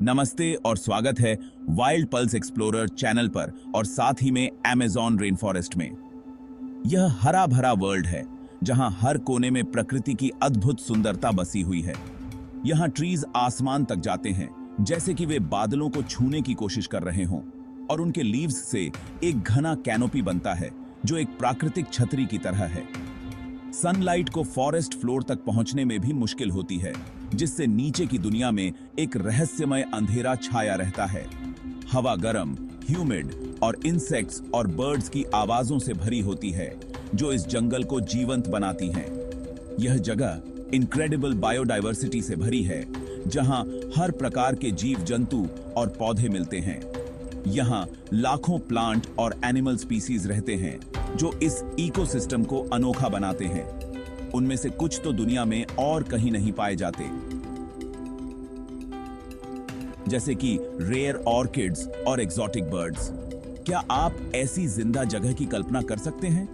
नमस्ते और स्वागत है वाइल्ड पल्स एक्सप्लोरर चैनल पर और साथ ही में अमेज़न रेन फॉरेस्ट में। यह हरा भरा वर्ल्ड है जहां हर कोने में प्रकृति की अद्भुत सुंदरता बसी हुई है। यहां ट्रीज आसमान तक जाते हैं जैसे कि वे बादलों को छूने की कोशिश कर रहे हों और उनके लीव्स से एक घना कैनोपी बनता है जो एक प्राकृतिक छतरी की तरह है। सनलाइट को फॉरेस्ट फ्लोर तक पहुंचने में भी मुश्किल होती है, जिससे नीचे की दुनिया में एक रहस्यमय अंधेरा छाया रहता है। हवा गर्म, ह्यूमिड और इंसेक्ट्स और बर्ड्स की आवाजों से भरी होती है जो इस जंगल को जीवंत बनाती हैं। यह जगह इनक्रेडिबल बायोडायवर्सिटी से भरी है, जहां हर प्रकार के जीव जंतु और पौधे मिलते हैं। यहाँ लाखों प्लांट और एनिमल स्पीसीज रहते हैं जो इस इकोसिस्टम को अनोखा बनाते हैं। उनमें से कुछ तो दुनिया में और कहीं नहीं पाए जाते, जैसे कि रेयर ऑर्किड्स और एक्सोटिक बर्ड्स। क्या आप ऐसी जिंदा जगह की कल्पना कर सकते हैं?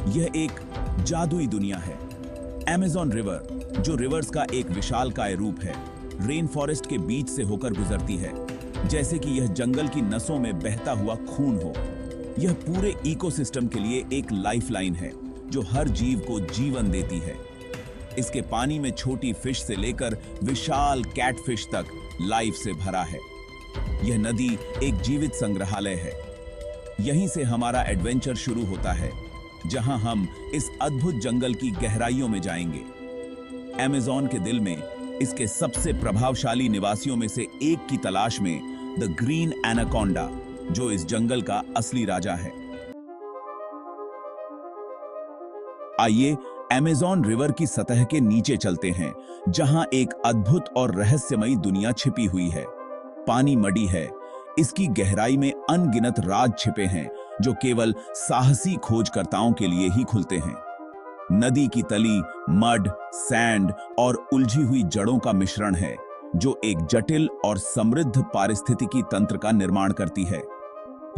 यह एक जादुई दुनिया है। अमेज़न रिवर, जो रिवर्स का एक विशालकाय रूप है, रेन फॉरेस्ट के बीच से होकर गुजरती है, जैसे कि यह जंगल की नसों में बहता हुआ खून हो। यह पूरे इकोसिस्टम के लिए एक लाइफलाइन है जो हर जीव को जीवन देती है। इसके पानी में छोटी फिश से लेकर विशाल कैटफिश तक लाइफ से भरा है। यह नदी एक जीवित संग्रहालय है। यहीं से हमारा एडवेंचर शुरू होता है, जहां हम इस अद्भुत जंगल की गहराइयों में जाएंगे। अमेज़न के दिल में इसके सबसे प्रभावशाली निवासियों में से एक की तलाश में द ग्रीन एनाकोंडा, जो इस जंगल का असली राजा है। आइए अमेज़न रिवर की सतह के नीचे चलते हैं, जहां एक अद्भुत और रहस्यमयी दुनिया छिपी हुई है। पानी मडी है, इसकी गहराई में अनगिनत राज छिपे हैं जो केवल साहसी खोजकर्ताओं के लिए ही खुलते हैं। नदी की तली मड, सैंड और उलझी हुई जड़ों का मिश्रण है जो एक जटिल और समृद्ध पारिस्थितिकी तंत्र का निर्माण करती है।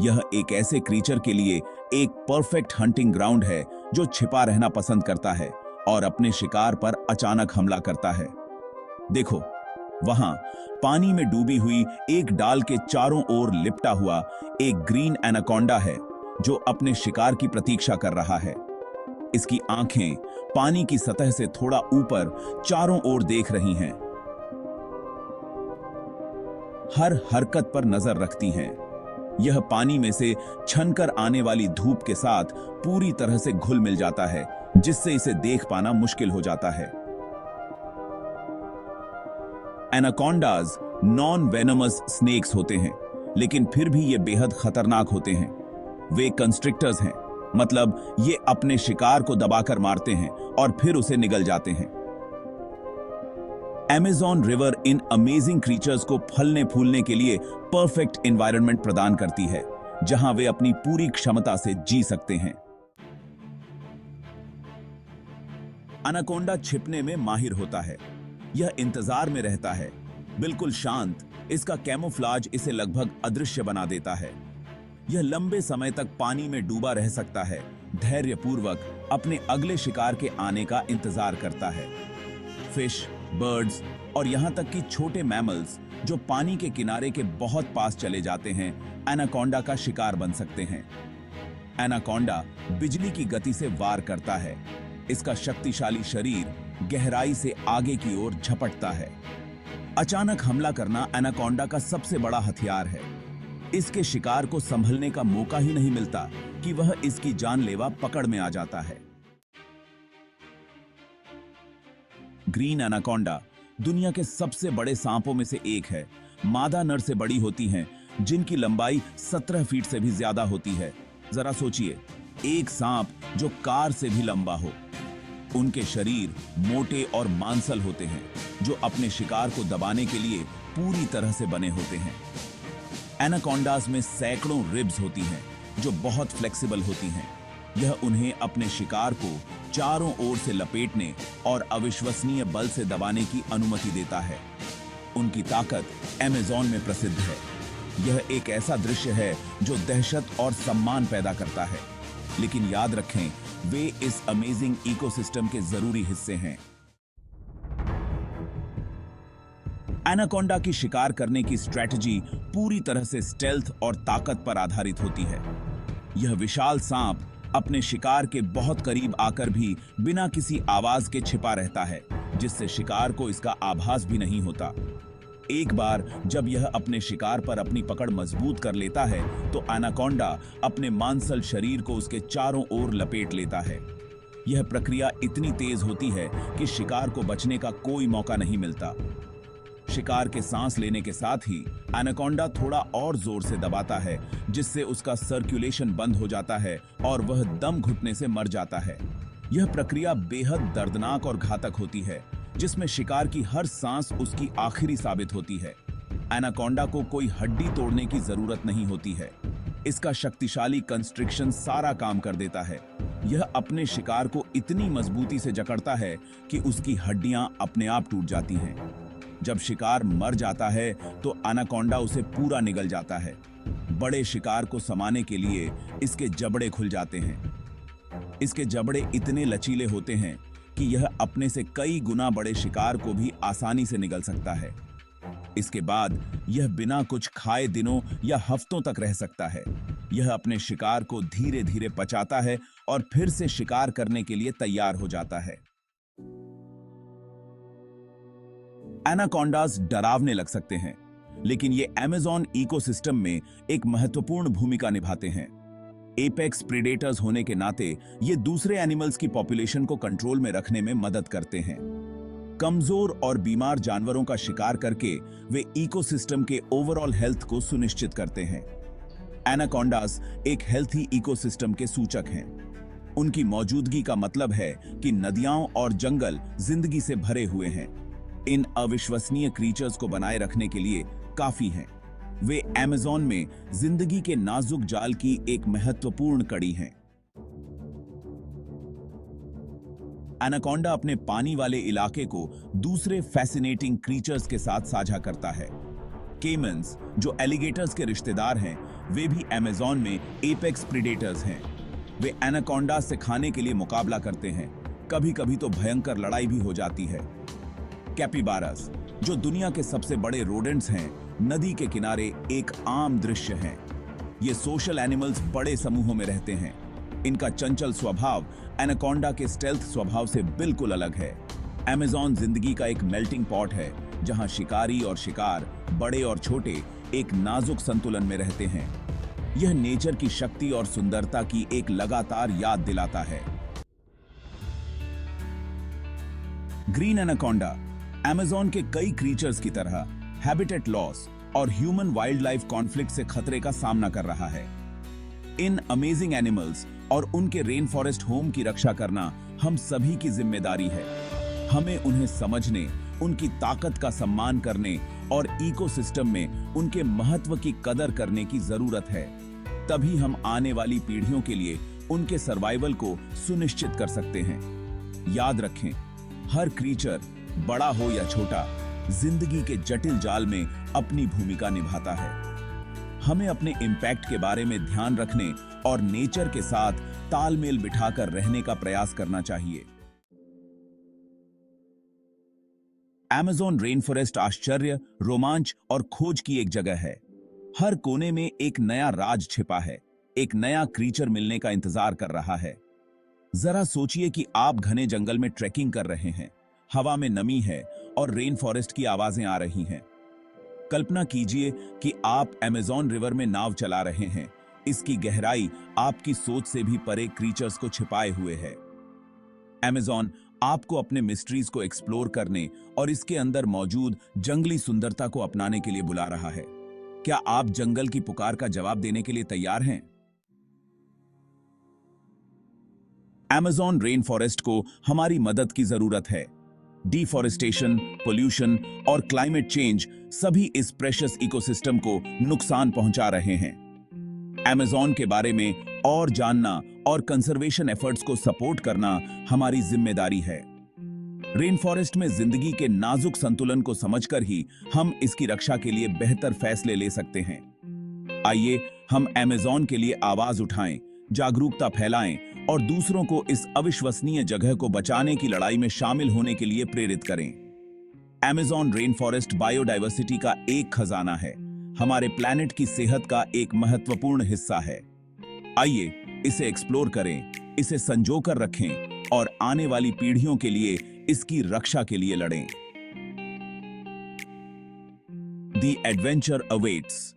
यह एक ऐसे क्रीचर के लिए एक परफेक्ट हंटिंग ग्राउंड है जो छिपा रहना पसंद करता है और अपने शिकार पर अचानक हमला करता है। देखो, वहां पानी में डूबी हुई एक डाल के चारों ओर लिपटा हुआ एक ग्रीन एनाकोंडा है जो अपने शिकार की प्रतीक्षा कर रहा है। इसकी आंखें पानी की सतह से थोड़ा ऊपर चारों ओर देख रही हैं, हर हरकत पर नजर रखती हैं। यह पानी में से छनकर आने वाली धूप के साथ पूरी तरह से घुल मिल जाता है, जिससे इसे देख पाना मुश्किल हो जाता है। एनाकोंडाज नॉन वेनमस स्नेक्स होते हैं, लेकिन फिर भी ये बेहद खतरनाक होते हैं। वे कंस्ट्रिक्टर्स हैं, मतलब ये अपने शिकार को दबाकर मारते हैं और फिर उसे निगल जाते हैं। Amazon river in amazing creatures को फलने फूलने के लिए परफेक्ट एनवायरनमेंट प्रदान करती है, जहां वे अपनी पूरी क्षमता से जी सकते हैं। एनाकोंडा छिपने में माहिर होता है। यह इंतजार में रहता है, बिल्कुल शांत। इसका कैमोफ्लाज इसे लगभग अदृश्य बना देता है। यह लंबे समय तक पानी में डूबा रह सकता है, धैर्यपूर्वक अपने अगले शिकार के आने का इंतजार करता है। फिश, बर्ड्स और यहां तक कि छोटे मैमल्स जो पानी के किनारे के बहुत पास चले जाते हैं, एनाकोंडा का शिकार बन सकते हैं। एनाकोंडा बिजली की गति से वार करता है। इसका शक्तिशाली शरीर गहराई से आगे की ओर झपटता है। अचानक हमला करना एनाकोंडा का सबसे बड़ा हथियार है। इसके शिकार को संभलने का मौका ही नहीं मिलता कि वह इसकी जानलेवा पकड़ में आ जाता है। ग्रीन एनाकोंडा दुनिया के सबसे बड़े सांपों में से एक है। मादा नर से बड़ी होती हैं, जिनकी लंबाई 17 फीट से भी ज्यादा होती है। जरा सोचिए, एक सांप जो कार से भी लंबा हो। उनके शरीर मोटे और मांसल होते हैं, जो अपने शिकार को दबाने के लिए पूरी तरह से बने होते हैं। एनाकोंडास में सैकड़ों रिब्स होती हैं, जो बहुत फ्लेक्सिबल होती हैं। यह उन्हें अपने शिकार को चारों ओर से लपेटने और अविश्वसनीय बल से दबाने की अनुमति देता है। उनकी ताकत अमेज़न में प्रसिद्ध है। यह एक ऐसा दृश्य है जो दहशत और सम्मान पैदा करता है, लेकिन याद रखें, वे इस अमेजिंग इकोसिस्टम के जरूरी हिस्से हैं। एनाकोंडा की शिकार करने की स्ट्रेटजी पूरी तरह से स्टेल्थ और ताकत पर आधारित होती है। यह विशाल सांप अपने शिकार के बहुत करीब आकर भी बिना किसी आवाज के छिपा रहता है, जिससे शिकार को इसका आभास भी नहीं होता। एक बार जब यह अपने शिकार पर अपनी पकड़ मजबूत कर लेता है तो एनाकोंडा अपने मांसल शरीर को उसके चारों ओर लपेट लेता है। यह प्रक्रिया इतनी तेज होती है कि शिकार को बचने का कोई मौका नहीं मिलता। शिकार के सांस लेने के साथ ही एनाकोंडा थोड़ा और जोर से दबाता है, जिससे उसका सर्कुलेशन बंद हो जाता है और वह दम घुटने से मर जाता है। यह प्रक्रिया बेहद दर्दनाक और घातक होती है, जिसमें शिकार की हर सांस उसकी आखिरी साबित होती है। एनाकोंडा को कोई हड्डी तोड़ने की जरूरत नहीं होती है। इसका शक्तिशाली कंस्ट्रिक्शन सारा काम कर देता है। यह अपने शिकार को इतनी मजबूती से जकड़ता है कि उसकी हड्डियां अपने आप टूट जाती हैं। जब शिकार मर जाता है तो एनाकोंडा उसे पूरा निगल जाता है। बड़े शिकार को समाने के लिए इसके जबड़े खुल जाते हैं। इसके जबड़े इतने लचीले होते हैं कि यह अपने से कई गुना बड़े शिकार को भी आसानी से निगल सकता है। इसके बाद यह बिना कुछ खाए दिनों या हफ्तों तक रह सकता है। यह अपने शिकार को धीरे धीरे पचाता है और फिर से शिकार करने के लिए तैयार हो जाता है। एनाकोंडास डरावने लग सकते हैं, लेकिन ये अमेज़न इकोसिस्टम में एक महत्वपूर्ण भूमिका निभाते हैं। एपेक्स प्रेडेटर्स होने के नाते ये दूसरे एनिमल्स की पॉपुलेशन को कंट्रोल में रखने में मदद करते हैं। कमजोर और बीमार जानवरों का शिकार करके वे इकोसिस्टम के ओवरऑल हेल्थ को सुनिश्चित करते हैं। एनाकोंडास एक हेल्थी इकोसिस्टम के सूचक हैं। उनकी मौजूदगी का मतलब है कि नदियां और जंगल जिंदगी से भरे हुए हैं। इन अविश्वसनीय क्रीचर्स को बनाए रखने के लिए काफी हैं। वे अमेज़न में जिंदगी के नाजुक जाल की एक महत्वपूर्ण कड़ी हैं। एनाकोंडा अपने पानी वाले इलाके को दूसरे फैसिनेटिंग क्रीचर्स के साथ साझा करता है। केमन्स, जो एलिगेटर्स के रिश्तेदार हैं, वे भी अमेज़न में एपेक्स प्रेडेटर्स हैं। वे एनाकोंडा से खाने के लिए मुकाबला करते हैं। कभी-कभी तो भयंकर लड़ाई भी हो जाती है। कैपिबारास, जो दुनिया के सबसे बड़े रोडेंट्स हैं, नदी के किनारे एक आम दृश्य है। ये सोशल एनिमल्स बड़े समूहों में रहते हैं। इनका चंचल स्वभाव एनाकोंडा के स्टेल्थ स्वभाव से बिल्कुल अलग है। अमेज़न जिंदगी का एक मेल्टिंग पॉट है, जहां शिकारी और शिकार, बड़े और छोटे, एक नाजुक संतुलन में रहते हैं। यह नेचर की शक्ति और सुंदरता की एक लगातार याद दिलाता है। ग्रीन एनाकोंडा अमेज़न के कई क्रीचर्स की तरह हैबिटेट लॉस और ह्यूमन वाइल्ड लाइफ कॉन्फ्लिक्ट से खतरे का सामना कर रहा है। इन अमेजिंग एनिमल्स और उनके रेन फॉरेस्ट होम की रक्षा करना हम सभी की जिम्मेदारी है। हमें उन्हें समझने, उनकी ताकत का सम्मान करने और इकोसिस्टम में उनके महत्व की कदर करने की जरूरत है। तभी हम आने वाली पीढ़ियों के लिए उनके सर्वाइवल को सुनिश्चित कर सकते हैं। याद रखें, हर क्रीचर, बड़ा हो या छोटा, जिंदगी के जटिल जाल में अपनी भूमिका निभाता है। हमें अपने इम्पैक्ट के बारे में ध्यान रखने और नेचर के साथ तालमेल बिठाकर रहने का प्रयास करना चाहिए। अमेज़न रेन फॉरेस्ट आश्चर्य, रोमांच और खोज की एक जगह है। हर कोने में एक नया राज छिपा है, एक नया क्रीचर मिलने का इंतजार कर रहा है। जरा सोचिए कि आप घने जंगल में ट्रैकिंग कर रहे हैं, हवा में नमी है और रेन फॉरेस्ट की आवाजें आ रही हैं। कल्पना कीजिए कि आप अमेज़न रिवर में नाव चला रहे हैं। इसकी गहराई आपकी सोच से भी परे क्रीचर्स को छिपाए हुए है। अमेज़न आपको अपने मिस्ट्रीज को एक्सप्लोर करने और इसके अंदर मौजूद जंगली सुंदरता को अपनाने के लिए बुला रहा है। क्या आप जंगल की पुकार का जवाब देने के लिए तैयार हैं? अमेज़न रेन फॉरेस्ट को हमारी मदद की जरूरत है। डिफॉरेस्टेशन, पोल्यूशन और क्लाइमेट चेंज सभी इस प्रेशियस इकोसिस्टम को नुकसान पहुंचा रहे हैं। अमेज़न के बारे में और जानना और कंजर्वेशन एफर्ट्स को सपोर्ट करना हमारी जिम्मेदारी है। रेन फॉरेस्ट में जिंदगी के नाजुक संतुलन को समझकर ही हम इसकी रक्षा के लिए बेहतर फैसले ले सकते हैं। आइए हम अमेज़न के लिए आवाज उठाएं, जागरूकता फैलाएं और दूसरों को इस अविश्वसनीय जगह को बचाने की लड़ाई में शामिल होने के लिए प्रेरित करें। अमेज़न रेन फॉरेस्ट बायोडायवर्सिटी का एक खजाना है, हमारे प्लैनेट की सेहत का एक महत्वपूर्ण हिस्सा है। आइए इसे एक्सप्लोर करें, इसे संजो कर रखें और आने वाली पीढ़ियों के लिए इसकी रक्षा के लिए लड़ें। The adventure awaits.